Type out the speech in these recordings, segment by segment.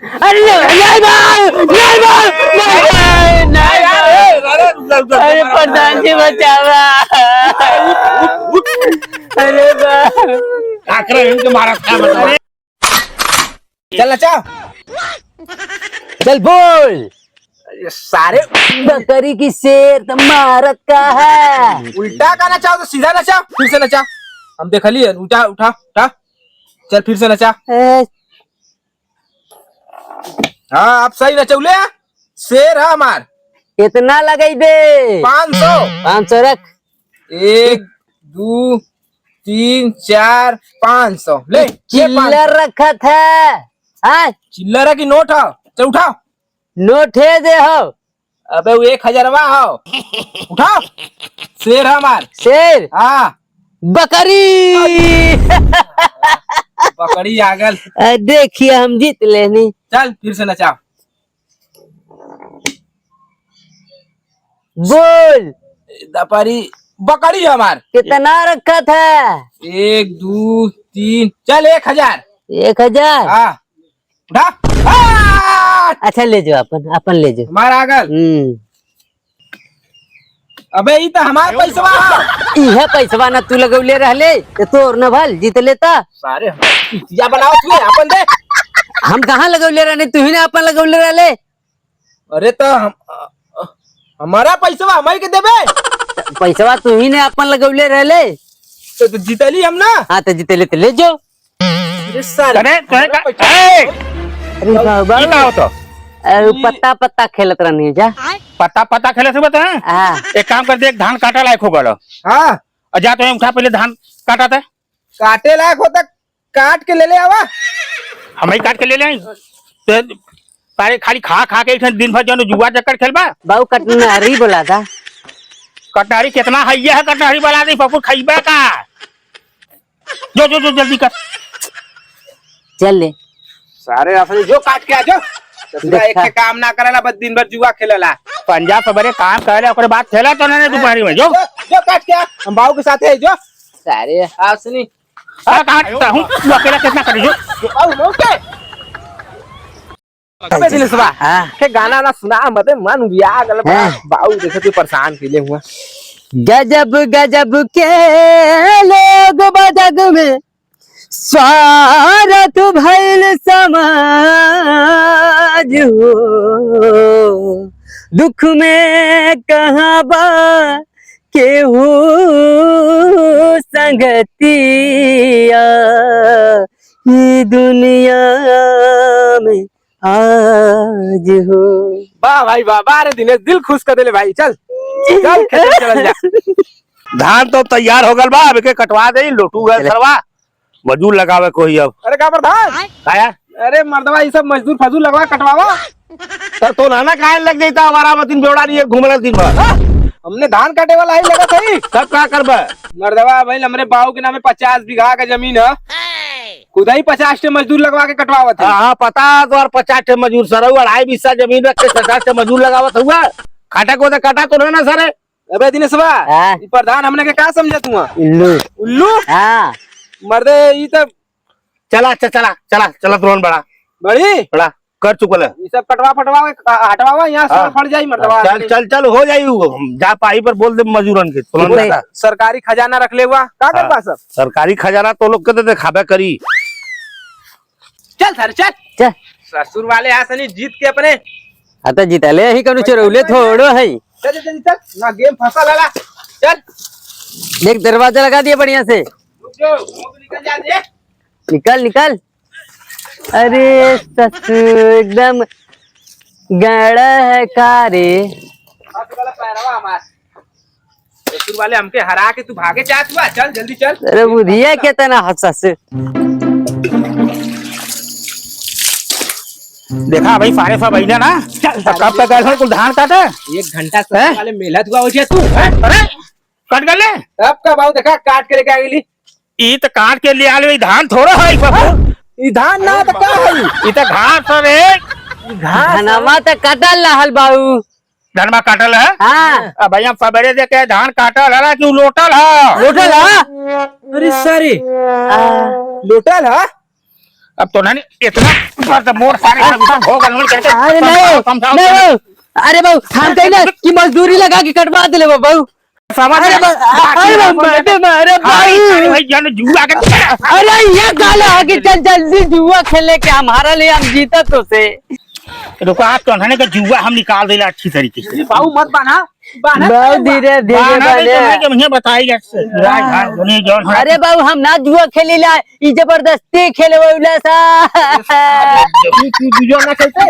अरे अरे प्रधान जी बचावा। अरे इनके मारा क्या मतलब? चल नचा, चल बोल। सारे बकरी की शेर तो मारत का है। उल्टा का नचाओ तो सीधा नचा, फिर से नचा। हम देख लिए, उठा उठा उठा, चल फिर से नचा। हाँ आप सही नचौले, शेर है हमार। कितना लगाई दे? 500। 500 रख। 1 2 3 4 500 ले। चिल्लर रखा था। हाँ चिल्लर है कि नोट है? चल उठाओ। नोट है दे हो। अबे वो 1000 हो, उठाओ। शेर है हमार। शेर हाँ बकरी। बकरी आ गल। देखिए हम जीत लेनी। चल फिर से नचाओ। बोल। दपरी बकरी है हमार। कितना रखा था? 1 2 3 चल 1000। 1000। हाँ उठा। अच्छा ले जाओ, अपन अपन ले जाओ। हमारा आ गल। अबे ये तो हमार पैसा है। इहे पैसवा ना तू लगौले रहले तो तोर न भल जीत लेता। सारे या बनाओ तू अपन दे। हम कहाँ लगौले रहने, तू ही ना अपन लगौले रहले। अरे तो हमारा पैसा हम के देबे। पैसवा तू ही ने अपन लगौले रहले तो जीतली हम ना। हाँ तो जीते ले तो ले जाओ। अरे पत्ता पत्ता खेलत रहनी जा। पत्ता पत्ता खेले से बता। हाँ एक काम कर दे, एक धान काटा लायक हो गलो। हाँ और जा तो उठा, पहले धान काटा था। काटे लायक होता काट के ले ले आवा। हम ही काट के ले ले तो सारे खाली खा खा के दिन भर जो जुआ चक्कर खेलबा। बाबू कटनारी बोला था। कटहरी कितना हैया है, कटहरी वाला दी पप्पू खइबा का। जो जो जो जल्दी कर। चल ले सारे असली जो काट के आ जाओ। एक के काम ना करेला, बस दिन भर जुआ खेलेला। पंजाब सबरे काम करे ओकरे बाद खेला तो ना दोपहरी में। जो जो काट के हम बाबू के साथ है जो। सारे असली काटता हूँ अकेला कितना करी जो। अबे दिनेशवा के गाना ना सुना मत मन बिया गल। बाबू देखे तू परेशान के लिए हुआ। गजब गजब के लोग बजग में स्वार्थ भइल समाज हो। दुख में कहाँ बा केहू संगतिया, ये दुनिया में आज हो। वाह भाई वाह, बारे दिनेश दिल खुश कर देले भाई। चल चल खेत में चल जा। धान तो तैयार हो गल बा, अब के कटवा दे। लोटू गए सरवा, मजदूर लगावे कोई अब। अरे का प्रधान काया? अरे मर्दवा ये सब मजदूर फजूर लगवा कटवावा। तो नाना काहे लग जाता हमारा मतीन बेवड़ा नहीं घूमला दिन भर। हमने धान काटे वाला ही लगा था। सब क्या करबा मर्दवा भाई हमारे बाबू के नामे 50 बीघा का जमीन है। खुदा ही 50 मजदूर लगवा के कटवावत है। हाँ पता तो, और 50 मजदूर सर 2.5 बिस्सा जमीन रख के 50 मजदूर लगावत हुआ। काटा को तो काटा तो ना सर। अबे दिनेशवा प्रधान हमने के क्या समझे तू? उल्लू उल्लू। हाँ मर्दे ये तो चला चला चला चला तुरंत बड़ा बड़ी बड़ा कर चुकल है। ये सब कटवा फटवा हटवावा यहाँ से फट जाई मर्दवा। चल चल चल हो जाई। जा पाई पर बोल दे मजदूरन के तुरंत। सरकारी खजाना रख ले हुआ का करवा सब। सरकारी खजाना तो लोग के खाबे करी। चल सर चल चल। ससुर वाले हासनी जीत के अपने हाँ तो जीता ले ही कनु चरौले थोड़ो है। चल चल चल ना गेम फंसा लगा। चल देख दरवाजा लगा दिया बढ़िया से। रुक जो निकल जा दे। निकल निकल। अरे ससुर एकदम गाड़ा है कारे। पैरवा हमार ससुर वाले हमके हरा के तू भागे चाहत हुआ। चल जल्दी चल। अरे बुधिया के तना हंसस। देखा भाई सारे सब आई ना। कब तक ऐसा कुल धान काटे? 1 घंटा ससुर वाले मेहनत हुआ हो तू। अरे कट गले अब का बाबू देखा काट के लेके आ गेली। ई तो काट के ले आले। धान थोड़ा है बाबू। ई धान ना तो का है? ई तो घास रे। धनवा तो कटल रहल बाबू। धनमा काटल है। हाँ अब भैया सबेरे देखे धान काटल है कि लोटल है? लोटल है। अरे सारे लोटल है। अब तो नहीं इतना पर तो मोर सारे होगा नोल करके अरे नहीं समझाओ नहीं अरे बाबू हम कहीं ना कि मजदूरी लगा के कटवा दे बाबू। समझ अरे अरे भाई जान जुआ के अरे ये गाला आगे चल जल्दी जुआ खेले के हमारा लिए हम जीता तो से। रुको आप तो नहीं का जुआ हम निकाल देला अच्छी तरीके से। बाबू मत बाना बहुत धीरे धीरे के मुझे बताइएगा राज भाई उन्हें जौन अरे बाबू हम ना जुआ खेली ला ई जबरदस्ती खेले बोला सा। तू जो ना खेलते।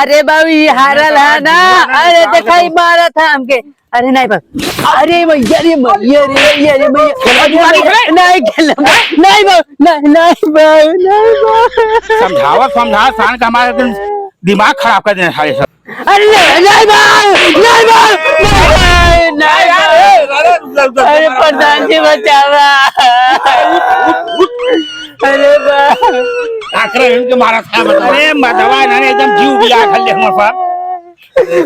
अरे बाबू ये हारल है ना। अरे दिखाई मारा था हमके। अरे नहीं बाबू अरे भैया रे भैया रे अरे भैया नहीं खेल नहीं बाबू नहीं बाबू नहीं बाबू समझावा सान का हमारा दिमाग खराब कर देना सारे सब। अरे नहीं बाबू नहीं बाबू नहीं अरे प्रधान जी बचावा। अरे बाबू आखिर इनके मारा था अरे मदवा ना एकदम जीव बिया खल्ले हमारे पास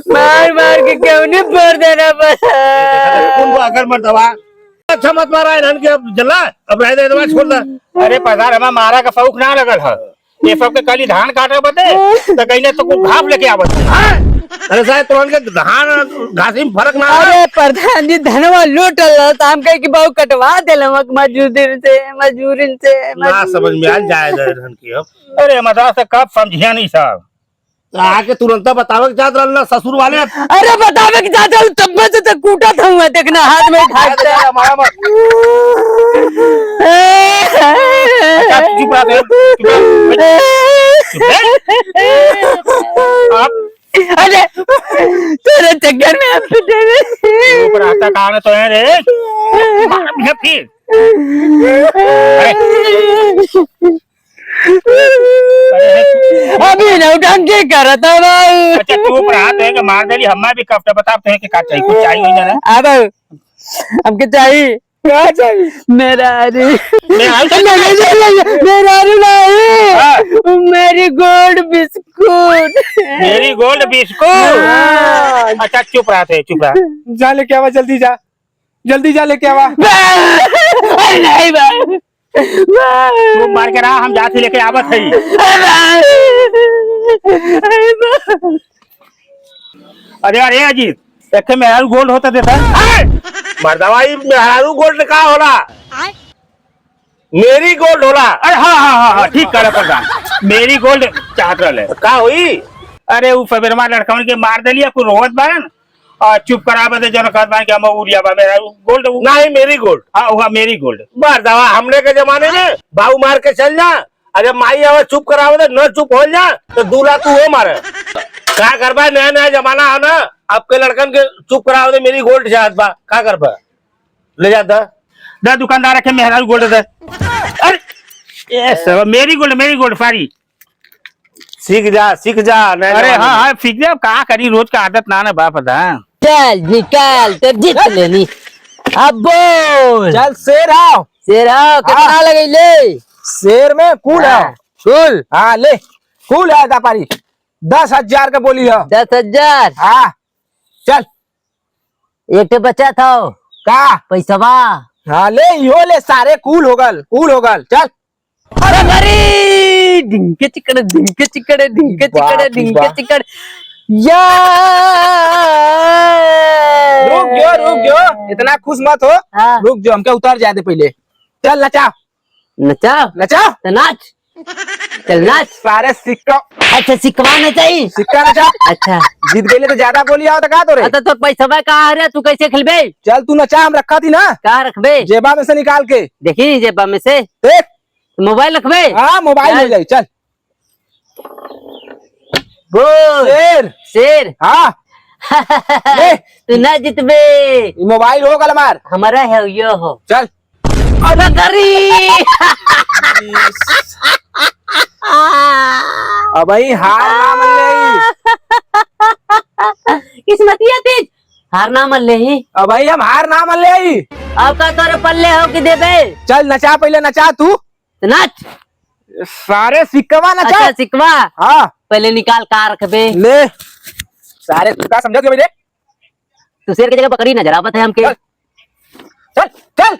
मार के क्यों नहीं फोड़ देना बस उनको अगर मत दवा अच्छा मत मारा है के अब जला अब रह दे दवा छोड़ दे। अरे पधार हमें मारा का फौक ना लगल है ये सब के कली धान काटे बते तो कहीं तो को घाप लेके आवत हां अरे साहब तुरंत के धान घासी में फर्क ना। अरे प्रधान जी धनवा लूटल तो हम कहे कि बहु कटवा देलम मजदूरी से ना समझ में आ जाए धन की अब। अरे मजा से कब समझिया नहीं साहब आके तुरंत बतावे के चाहत रहल ससुर वाले। अरे बतावे के चाहत रहल तब से तो कूटा था मैं देखना हाथ में खाते हमारा मत चुप रहा अरे तेरे चक्कर में आप ऊपर आता कहां तो है रे मार फिर अभी नौटंकी के करता भाई। अच्छा चुप रहा तो है कि मार देली हम्मा भी कफ्ता बताते हैं कि का चाहिए कुछ चाहिए हो जाना अब हमके चाहिए क्या चाहिए मेरा अरे मेरा नहीं मेरी गोल्ड बिस्कुट मेरी गोल्ड बिस्कुट। अच्छा चुप रहा थे चुप रहा जा लेके आवा जल्दी जा लेके आवा। नहीं भाई तू मार के रहा हम जाते लेके आवत है। अरे अरे अजीत एक मेहरारू गोल्ड होता देता मर्दवाई मेहरारू गोल्ड का होला मेरी गोल्ड होला। अरे हाँ ठीक करे प्रधान मेरी गोल्ड चाहत रहे का हुई। अरे वो फबेरमा लड़कन के मार देलिया कुछ रोवत बारन और चुप करावे दे जन कहत बान के हम उरिया बा मेरा गोल्ड नहीं मेरी गोल्ड। हाँ हुआ मेरी गोल्ड मर्दवा हमने के जमाने में बाऊ मार के चल जा। अरे माई आवे चुप करावे दे न चुप हो जा तो दूल्हा तू हो मारे का करबा नया नया जमाना है ना अब के लड़कन के चुप करावे दे मेरी गोल्ड चाहत बा का करबा ले जा दा दुकानदार के मेहरारू गोल्ड दे। अरे ये सब मेरी गोल्ड फारी सीख जा अरे हाँ सीख जा का करी रोज का आदत ना बाप था। चल निकाल तब जीत लेनी अब बोल चल शेर आओ कितना लगे ले शेर में कूल है कुल हाँ ले कूल है व्यापारी 10,000 का बोली है 10,000 हाँ चल एक तो बचा था का पैसा हाँ ले यो ले सारे कूल हो गल चल। अरे मरी ढिंके चिकड़े रुक जो इतना खुश मत हो। हाँ। रुक जो हमके उतार जाए दे पहले चल नचा तो नाच चल नाच सारे सिक्का अच्छा सिकवाना चाहिए सिक्का नचा। अच्छा जीत गए तो ज्यादा बोली आओ तो का तो रे तो पैसा कहाँ है तू कैसे खेलबे चल तू नचा हम रखा थी ना कहाँ रखबे जेबा में से निकाल के देखी जेबा में से देख मोबाइल रखबे हाँ मोबाइल ले जाई चल बोल शेर हाँ तू ना जितबे मोबाइल हो गल मार हमारा है यो हो चल अरे गरी अब हार ना मन ले किस्मतिया तेज हार ना मन ले ही अब हम हार ना मन ले अब का तोरे पल्ले हो कि देबे चल नचा पहले नचा तू तो नाच सारे सिक्का नचा अच्छा सिकवा हाँ पहले निकाल कार रखबे ले सारे तुका समझ गए मेरे तू शेर की जगह बकरी नजर आवत है हमके चल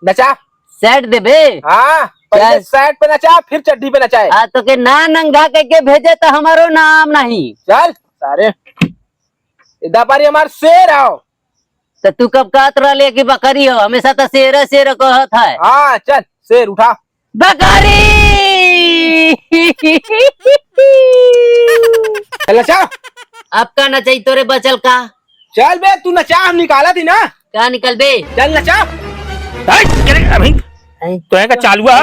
नचा सेट देबे हाँ पहले शर्ट पे नचा फिर चड्डी पे नचाए। आ तो के ना नंगा के भेजे तो हमारो नाम नहीं। चल सारे इधर पर हमार शेर आओ। तो तू कब कहत रहे कि बकरी हो, हमेशा तो शेर शेर कहत है। हाँ चल शेर उठा। बकरी चल नचा। अब का ना चाहिए तोरे बचल का। चल बे तू नचा, हम निकाला थी ना। क्या निकल बे। चल नचा। अभी तो है का चालू है।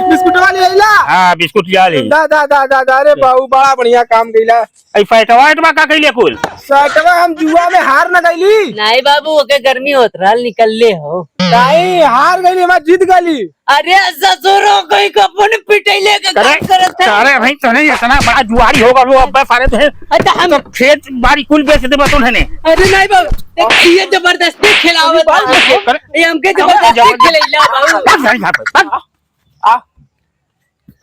बिस्कुट वाली आइला। हाँ बिस्कुट जाले। दा दा दा दा दा, अरे बाबू बड़ा बढ़िया काम कइला। आई फैटवा का कइले कुल। सटवा हम जुआ में हार न गईली। नहीं बाबू ओके गर्मी होत रहल निकल ले हो। नहीं हार गईली, हम जीत गईली। अरे ससुरो कोई कपन पिटैले के काम करत है। अरे भाई तो नहीं इतना बड़ा जुआरी होगा वो अब सारे तो है। अच्छा हम खेत बाड़ी कुल बेच दे बतून है ने। अरे नहीं बाबू ये जबरदस्ती खिलावत है। ये हमके जबरदस्ती खिलैला बाबू। आ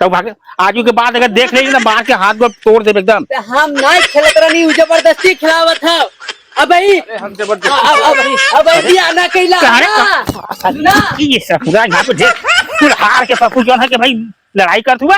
तो भागे आजू के बाद अगर देख लेगी ना बाहर के हाथ को तोड़ दे एकदम। हम नहीं खेलत रहनी, जबरदस्ती खिलावत है। अब हम जबरदस्ती अब आना कैला ना ये सब पूरा यहाँ पे देख हार के सब कुछ जो है कि भाई लड़ाई कर हुआ।